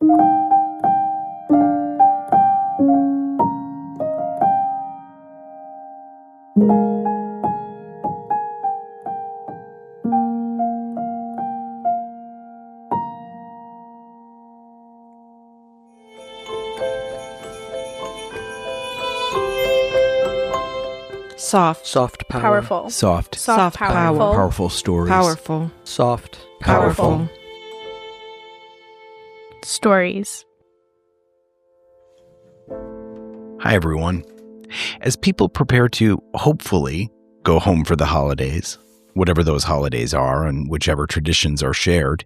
Soft power. Powerful. Soft Powerful. powerful stories. Powerful. Soft. Powerful. Stories. Hi, everyone. As people prepare to, hopefully, go home for the holidays, whatever those holidays are and whichever traditions are shared,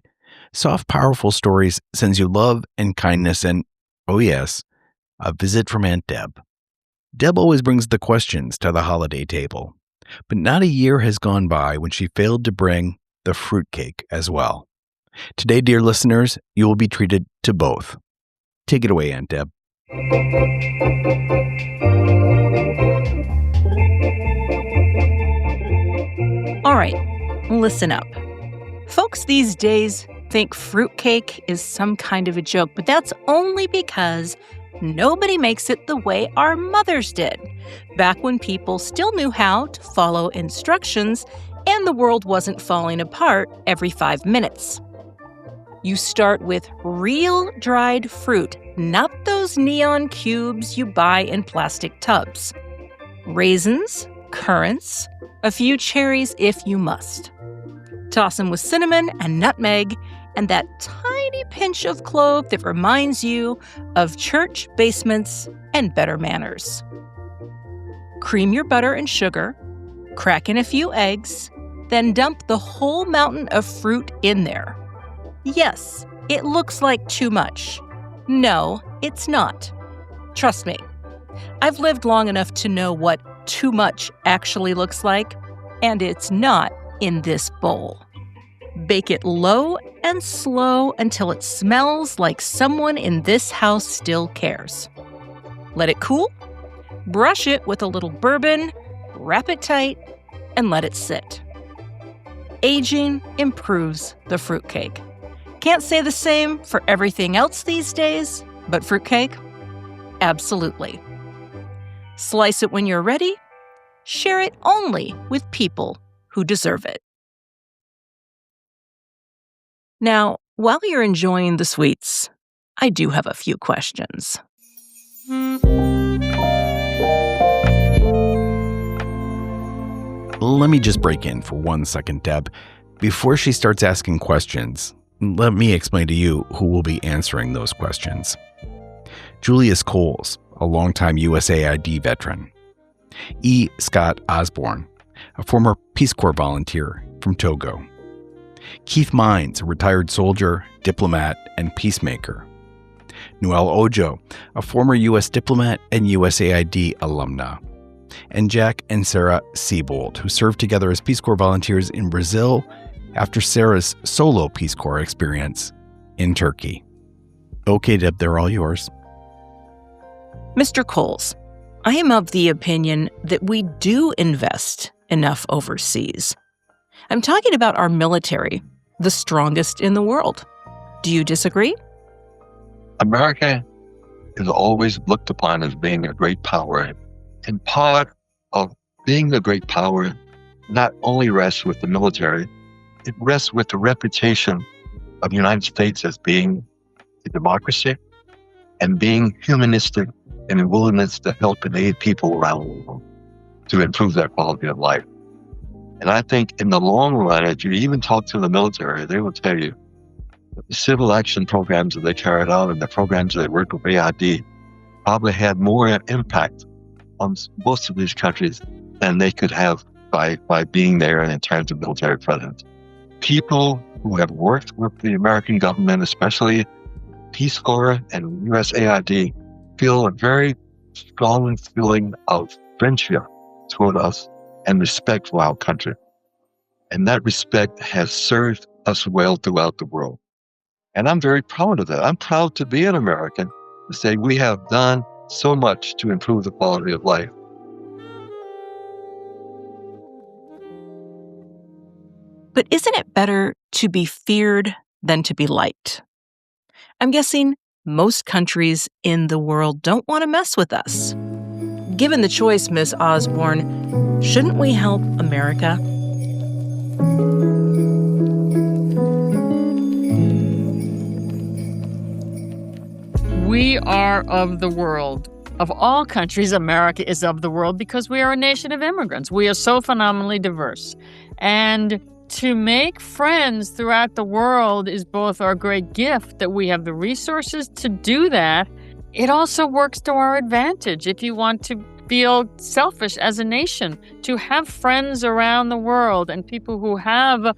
Soft Powerful Stories sends you love and kindness and, oh yes, a visit from Aunt Deb. Deb always brings the questions to the holiday table, but not a year has gone by when she failed to bring the fruitcake as well. Today, dear listeners, you will be treated to both. Take it away, Aunt Deb. All right, listen up. Folks these days think fruitcake is some kind of a joke, but that's only because nobody makes it the way our mothers did, back when people still knew how to follow instructions and the world wasn't falling apart every 5 minutes. You start with real dried fruit, not those neon cubes you buy in plastic tubs. Raisins, currants, a few cherries if you must. Toss them with cinnamon and nutmeg and that tiny pinch of clove that reminds you of church basements and better manners. Cream your butter and sugar, crack in a few eggs, then dump the whole mountain of fruit in there. Yes, it looks like too much. No, it's not. Trust me, I've lived long enough to know what too much actually looks like, and it's not in this bowl. Bake it low and slow until it smells like someone in this house still cares. Let it cool, brush it with a little bourbon, wrap it tight, and let it sit. Aging improves the fruitcake. Can't say the same for everything else these days, but fruitcake? Absolutely. Slice it when you're ready. Share it only with people who deserve it. Now, while you're enjoying the sweets, I do have a few questions. Let me just break in for 1 second, Deb. Before she starts asking questions, let me explain to you who will be answering those questions. Julius Coles, a longtime USAID veteran. E. Scott Osbourne, a former Peace Corps volunteer from Togo. Keith Mines, a retired soldier, diplomat, and peacemaker. Noelle Ojo, a former U.S. diplomat and USAID alumna. And Jack and Sarah Seybold, who served together as Peace Corps volunteers in Brazil after Sarah's solo Peace Corps experience in Turkey. Okay, Deb, they're all yours. Mr. Coles, I am of the opinion that we do invest enough overseas. I'm talking about our military, the strongest in the world. Do you disagree? America is always looked upon as being a great power. And part of being a great power not only rests with the military, it rests with the reputation of the United States as being a democracy and being humanistic and a willingness to help and aid people around the world to improve their quality of life. And I think in the long run, if you even talk to the military, they will tell you that the civil action programs that they carried out and the programs that worked with AID probably had more impact on most of these countries than they could have by being there in terms of military presence. People who have worked with the American government, especially Peace Corps and USAID, feel a very strong feeling of friendship toward us and respect for our country. And that respect has served us well throughout the world. And I'm very proud of that. I'm proud to be an American, to say we have done so much to improve the quality of life. But isn't it better to be feared than to be liked? I'm guessing most countries in the world don't want to mess with us. Given the choice, Miss Osbourne, shouldn't we help America? We are of the world. Of all countries, America is of the world because we are a nation of immigrants. We are so phenomenally diverse. And to make friends throughout the world is both our great gift that we have the resources to do that. It also works to our advantage if you want to feel selfish as a nation, to have friends around the world and people who have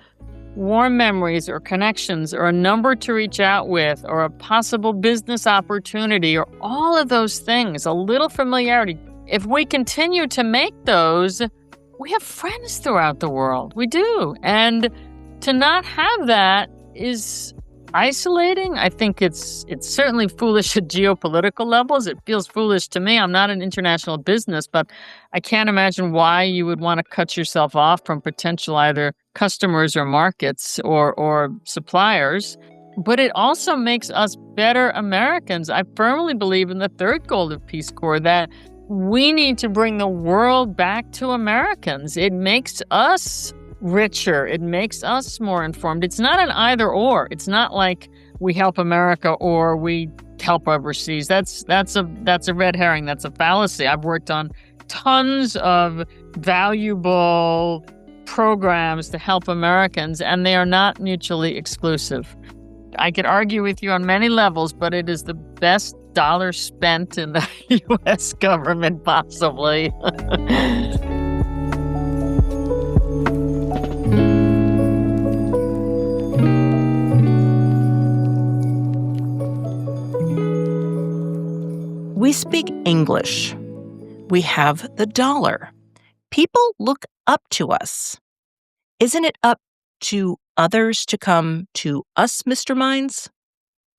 warm memories or connections or a number to reach out with or a possible business opportunity or all of those things, a little familiarity. If we continue to make those, we have friends throughout the world. We do. And to not have that is isolating. I think it's certainly foolish at geopolitical levels. It feels foolish to me. I'm not in international business, but I can't imagine why you would want to cut yourself off from potential either customers or markets or suppliers. But it also makes us better Americans. I firmly believe in the third goal of Peace Corps, that we need to bring the world back to Americans. It makes us richer. It makes us more informed. It's not an either or. It's not like we help America or we help overseas. That's a red herring. That's a fallacy. I've worked on tons of valuable programs to help Americans, and they are not mutually exclusive. I could argue with you on many levels, but it is the best dollar spent in the U.S. government, possibly. We speak English. We have the dollar. People look up to us. Isn't it up to others to come to us, Mr. Mines?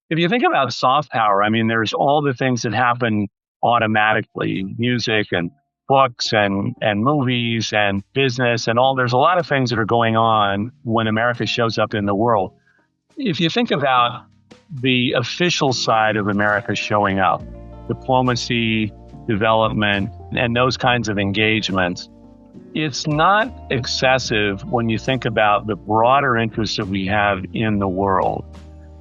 If you think about soft power, I mean, there's all the things that happen automatically, music and books and movies and business and all. There's a lot of things that are going on when America shows up in the world. If you think about the official side of America showing up, diplomacy, development, and those kinds of engagements, it's not excessive when you think about the broader interests that we have in the world.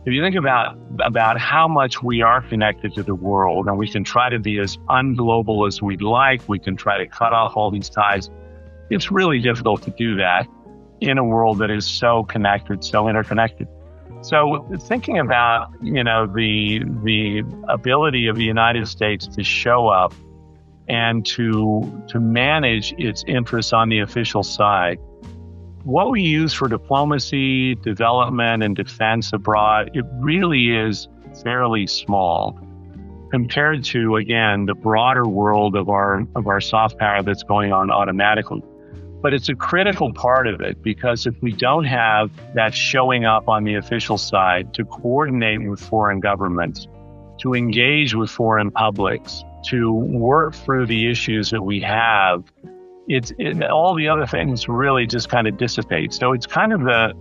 If you think about how much we are connected to the world, and we can try to be as unglobal as we'd like, we can try to cut off all these ties, it's really difficult to do that in a world that is so connected, so interconnected. So thinking about, the ability of the United States to show up and to manage its interests on the official side, what we use for diplomacy, development, and defense abroad, it really is fairly small compared to, again, the broader world of our soft power that's going on automatically. But it's a critical part of it, because if we don't have that showing up on the official side to coordinate with foreign governments, to engage with foreign publics, to work through the issues that we have, all the other things really just kind of dissipate. So it's kind of the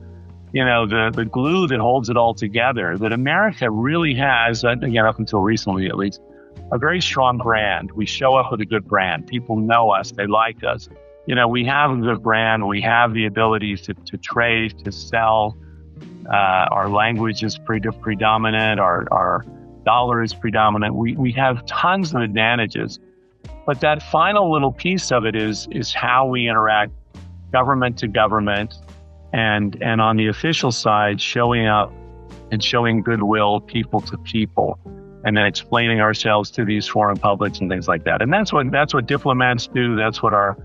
glue that holds it all together, that America really has, again, up until recently at least, a very strong brand. We show up with a good brand. People know us. They like us. We have a good brand. We have the ability to trade, to sell. Our language is predominant. Our dollar is predominant. We have tons of advantages. But that final little piece of it is how we interact government to government and on the official side, showing up and showing goodwill people to people, and then explaining ourselves to these foreign publics and things like that. And that's what diplomats do. That's what our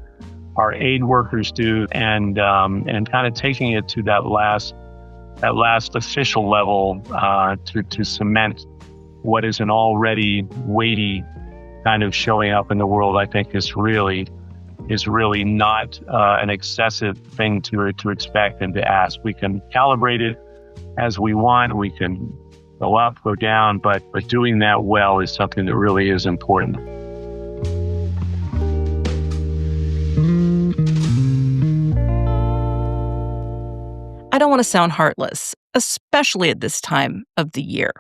aid workers do, and kind of taking it to that last official level to cement what is an already weighty kind of showing up in the world, I think is really not an excessive thing to expect and to ask. We can calibrate it as we want. We can go up, go down, but doing that well is something that really is important. I don't want to sound heartless, especially at this time of the year.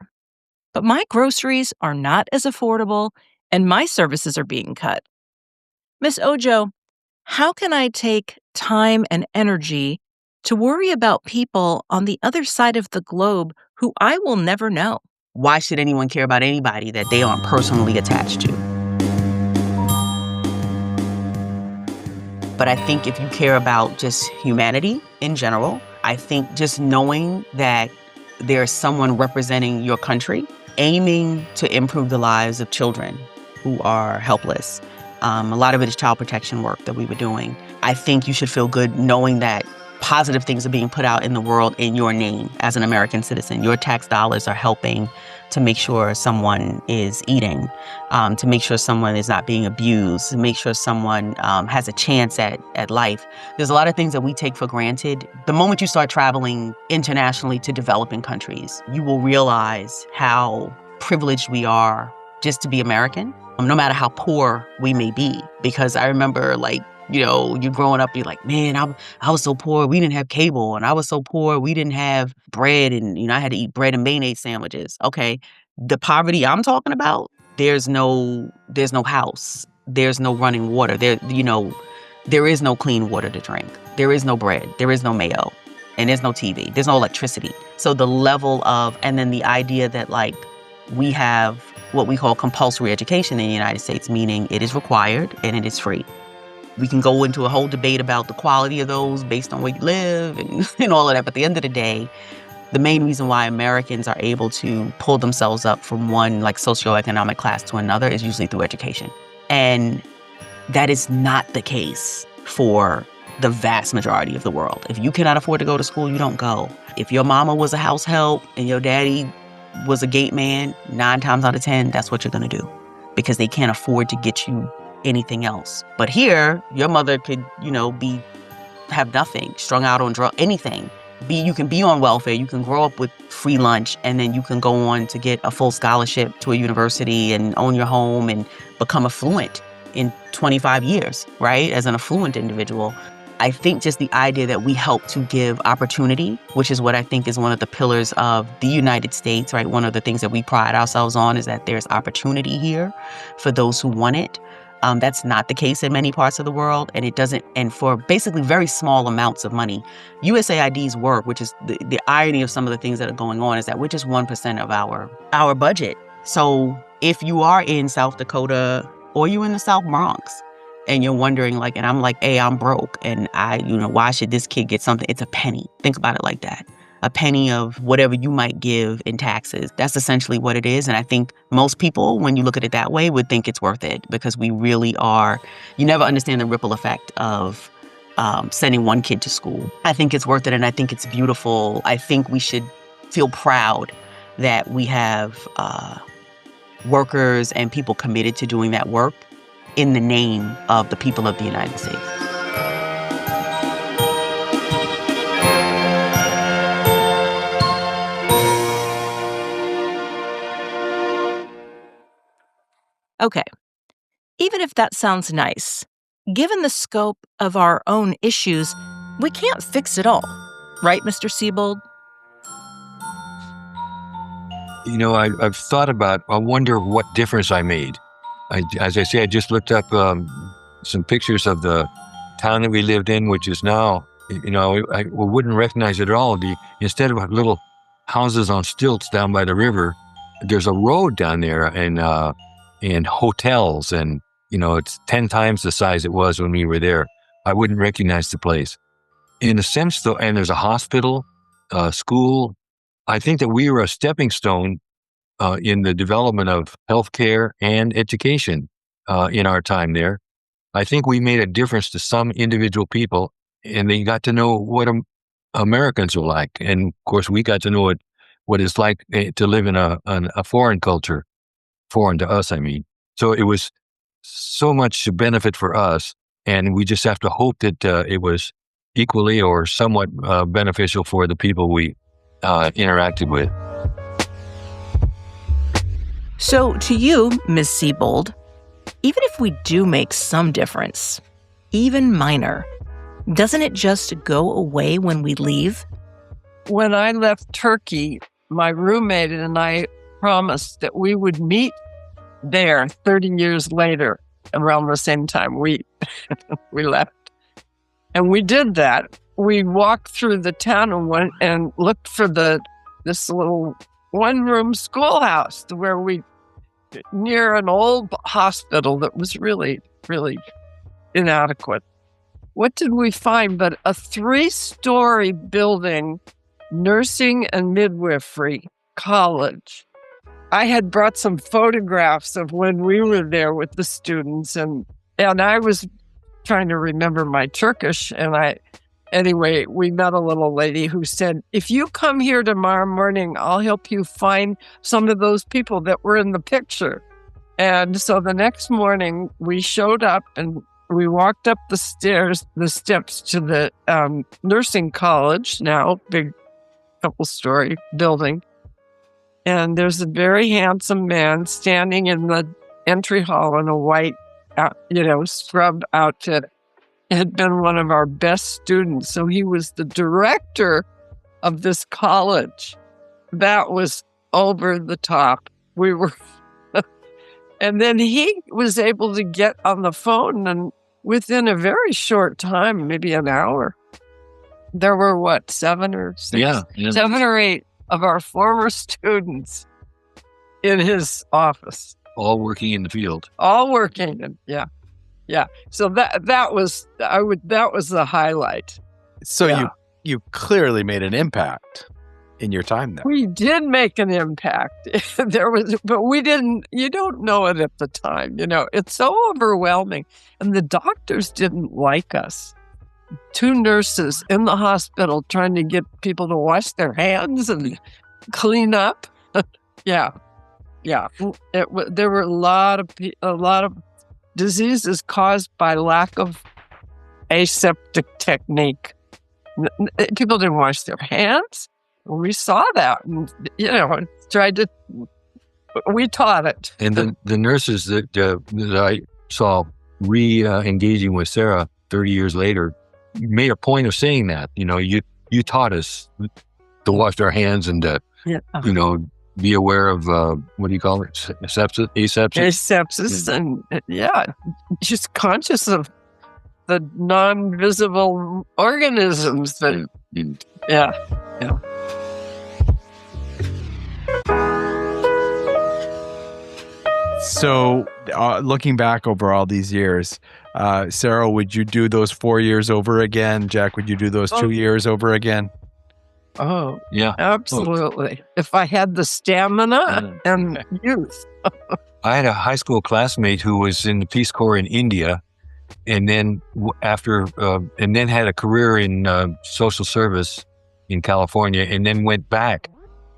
but my groceries are not as affordable and my services are being cut. Miss Ojo, how can I take time and energy to worry about people on the other side of the globe who I will never know? Why should anyone care about anybody that they aren't personally attached to? But I think if you care about just humanity in general, I think just knowing that there's someone representing your country, aiming to improve the lives of children who are helpless. A lot of it is child protection work that we were doing. I think you should feel good knowing that positive things are being put out in the world in your name as an American citizen. Your tax dollars are helping to make sure someone is eating, to make sure someone is not being abused, to make sure someone has a chance at life. There's a lot of things that we take for granted. The moment you start traveling internationally to developing countries, you will realize how privileged we are just to be American, no matter how poor we may be. Because I remember, you growing up, you're like, man, I was so poor, we didn't have cable, and I was so poor, we didn't have bread, and I had to eat bread and mayonnaise sandwiches. Okay, the poverty I'm talking about, there's no house, there's no running water, there is no clean water to drink, there is no bread, there is no mayo, and there's no TV, there's no electricity. So the level of, and then the idea that we have what we call compulsory education in the United States, meaning it is required and it is free. We can go into a whole debate about the quality of those based on where you live and all of that. But at the end of the day, the main reason why Americans are able to pull themselves up from one socioeconomic class to another is usually through education. And that is not the case for the vast majority of the world. If you cannot afford to go to school, you don't go. If your mama was a house help and your daddy was a gate man, 9 times out of 10, that's what you're going to do, because they can't afford to get you anything else. But here, your mother could, have nothing, strung out on drugs, anything. You can be on welfare, you can grow up with free lunch, and then you can go on to get a full scholarship to a university and own your home and become affluent in 25 years, right? As an affluent individual. I think just the idea that we help to give opportunity, which is what I think is one of the pillars of the United States, right? One of the things that we pride ourselves on is that there's opportunity here for those who want it. That's not the case in many parts of the world, and it doesn't. And for basically very small amounts of money, USAID's work, which is the irony of some of the things that are going on, is that we're just 1% of our budget. So if you are in South Dakota or you're in the South Bronx, and you're wondering, and I'm like, hey, I'm broke, and why should this kid get something? It's a penny. Think about it like that. A penny of whatever you might give in taxes. That's essentially what it is. And I think most people, when you look at it that way, would think it's worth it, because we really are. You never understand the ripple effect of sending one kid to school. I think it's worth it, and I think it's beautiful. I think we should feel proud that we have workers and people committed to doing that work in the name of the people of the United States. Okay, even if that sounds nice, given the scope of our own issues, we can't fix it all. Right, Mr. Seybold? I've thought about, I wonder what difference I made. As I say, I just looked up some pictures of the town that we lived in, which is now, I wouldn't recognize it at all. Instead of little houses on stilts down by the river, there's a road down there and hotels, and, it's 10 times the size it was when we were there. I wouldn't recognize the place. In a sense, though, and there's a hospital, school. I think that we were a stepping stone in the development of healthcare and education in our time there. I think we made a difference to some individual people, and they got to know what Americans are like. And of course, we got to know what it's like to live in a foreign culture, foreign to us, I mean. So it was so much benefit for us, and we just have to hope that it was equally or somewhat beneficial for the people we interacted with. So to you, Ms. Seybold, even if we do make some difference, even minor, doesn't it just go away when we leave? When I left Turkey, my roommate and I promised that we would meet there 30 years later, around the same time we left. And we did that. We walked through the town and went and looked for this little one-room schoolhouse near an old hospital that was really, really inadequate. What did we find but a 3-story building, nursing and midwifery college. I had brought some photographs of when we were there with the students, and I was trying to remember my Turkish, anyway, we met a little lady who said, if you come here tomorrow morning, I'll help you find some of those people that were in the picture. And so the next morning we showed up and we walked up the steps to the nursing college, now big couple-story building. And there's a very handsome man standing in the entry hall in a white, scrubbed outfit. Had been one of our best students. So he was the director of this college. That was over the top. We were, and then he was able to get on the phone, and within a very short time, maybe an hour, there were 7 or 8 of our former students in his office. All working in the field. All working, yeah. So that was the highlight. So you clearly made an impact in your time there. We did make an impact. But we didn't. You don't know it at the time. It's so overwhelming, and the doctors didn't like us. 2 nurses in the hospital trying to get people to wash their hands and clean up. Yeah. There were a lot of diseases caused by lack of aseptic technique. People didn't wash their hands. We saw that, and we taught it. And the nurses that I saw re-engaging with Sarah 30 years later made a point of saying that. You taught us to wash our hands and to, be aware of, what do you call it? Asepsis? Asepsis, and just conscious of the non-visible organisms that, yeah. So, looking back over all these years, Sarah, would you do those 4 years over again? Jack, would you do those 2 years over again? Oh, yeah, absolutely. If I had the stamina and youth. I had a high school classmate who was in the Peace Corps in India, and then had a career in social service in California, and then went back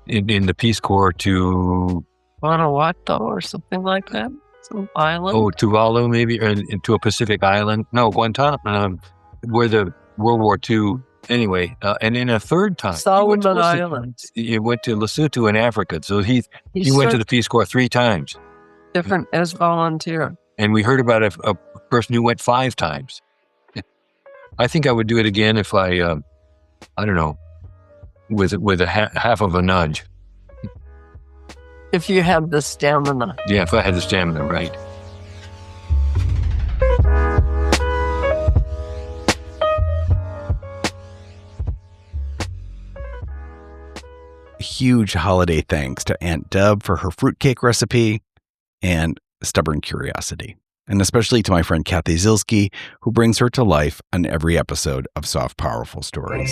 in the Peace Corps to Vanuatu or something like that, some island. Oh, Tuvalu maybe, or to a Pacific island. No, Guantanamo, where the World War II. Anyway, and then a third time, Solomon Islands. He went to Lesotho in Africa. So he went to the Peace Corps 3 times. Different as volunteer. And we heard about a person who went 5 times. I think I would do it again if I don't know, with a half of a nudge. If you had the stamina. Yeah, if I had the stamina, right. Huge holiday thanks to Aunt Deb for her fruitcake recipe and stubborn curiosity. And especially to my friend Kathy Zilski, who brings her to life on every episode of Soft Powerful Stories.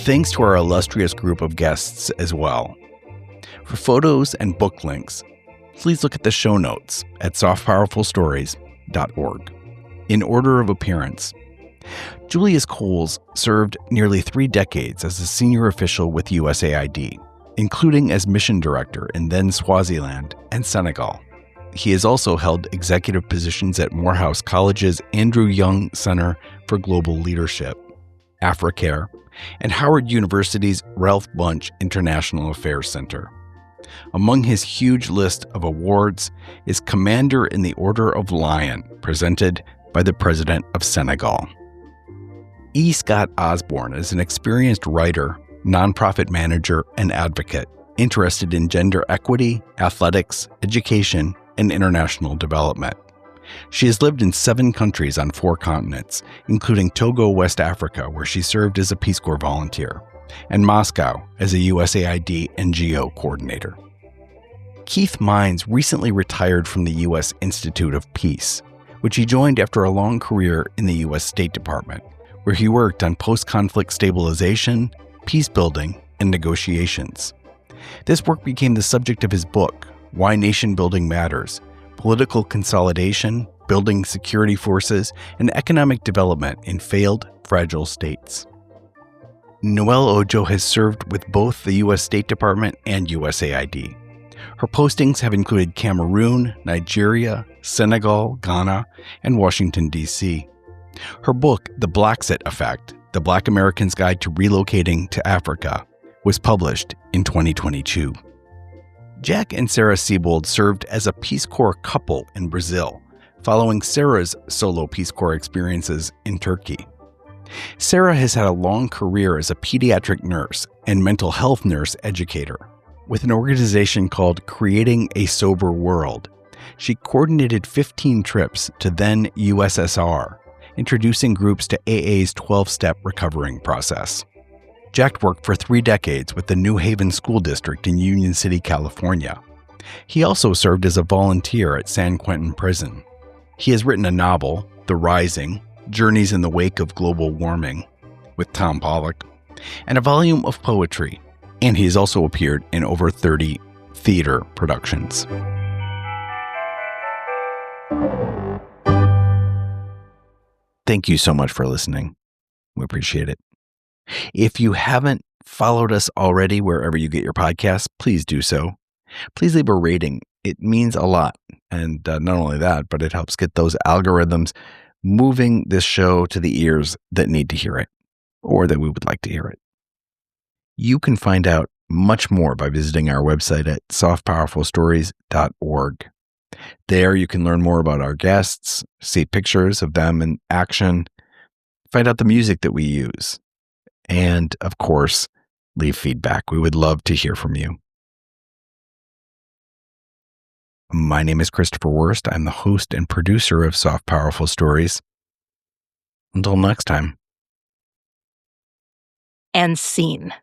Thanks to our illustrious group of guests as well. For photos and book links, please look at the show notes at softpowerfulstories.org. In order of appearance, Julius Coles served nearly 3 decades as a senior official with USAID, including as mission director in then Swaziland and Senegal. He has also held executive positions at Morehouse College's Andrew Young Center for Global Leadership, AfriCare, and Howard University's Ralph Bunche International Affairs Center. Among his huge list of awards is Commander in the Order of Lion, presented by the President of Senegal. E. Scott Osbourne is an experienced writer, nonprofit manager, and advocate interested in gender equity, athletics, education, and international development. She has lived in 7 countries on 4 continents, including Togo, West Africa, where she served as a Peace Corps volunteer, and Moscow as a USAID NGO coordinator. Keith Mines recently retired from the U.S. Institute of Peace, which he joined after a long career in the U.S. State Department, where he worked on post-conflict stabilization, peace building, and negotiations. This work became the subject of his book, Why Nation Building Matters: Political Consolidation, Building Security Forces, and Economic Development in Failed, Fragile States. Noelle Ojo has served with both the U.S. State Department and USAID. Her postings have included Cameroon, Nigeria, Senegal, Ghana, and Washington, D.C. Her book, The Blackset Effect: The Black American's Guide to Relocating to Africa, was published in 2022. Jack and Sarah Seybold served as a Peace Corps couple in Brazil, following Sarah's solo Peace Corps experiences in Turkey. Sarah has had a long career as a pediatric nurse and mental health nurse educator. With an organization called Creating a Sober World, she coordinated 15 trips to then USSR, introducing groups to AA's 12-step recovering process. Jack worked for 3 decades with the New Haven School District in Union City, California. He also served as a volunteer at San Quentin Prison. He has written a novel, The Rising: Journeys in the Wake of Global Warming, with Tom Pollock, and a volume of poetry, and he has also appeared in over 30 theater productions. Thank you so much for listening. We appreciate it. If you haven't followed us already wherever you get your podcasts, please do so. Please leave a rating. It means a lot. And not only that, but it helps get those algorithms moving this show to the ears that need to hear it, or that we would like to hear it. You can find out much more by visiting our website at softpowerfulstories.org. There you can learn more about our guests, see pictures of them in action, find out the music that we use, and, of course, leave feedback. We would love to hear from you. My name is Christopher Wurst. I'm the host and producer of Soft Powerful Stories. Until next time. And scene.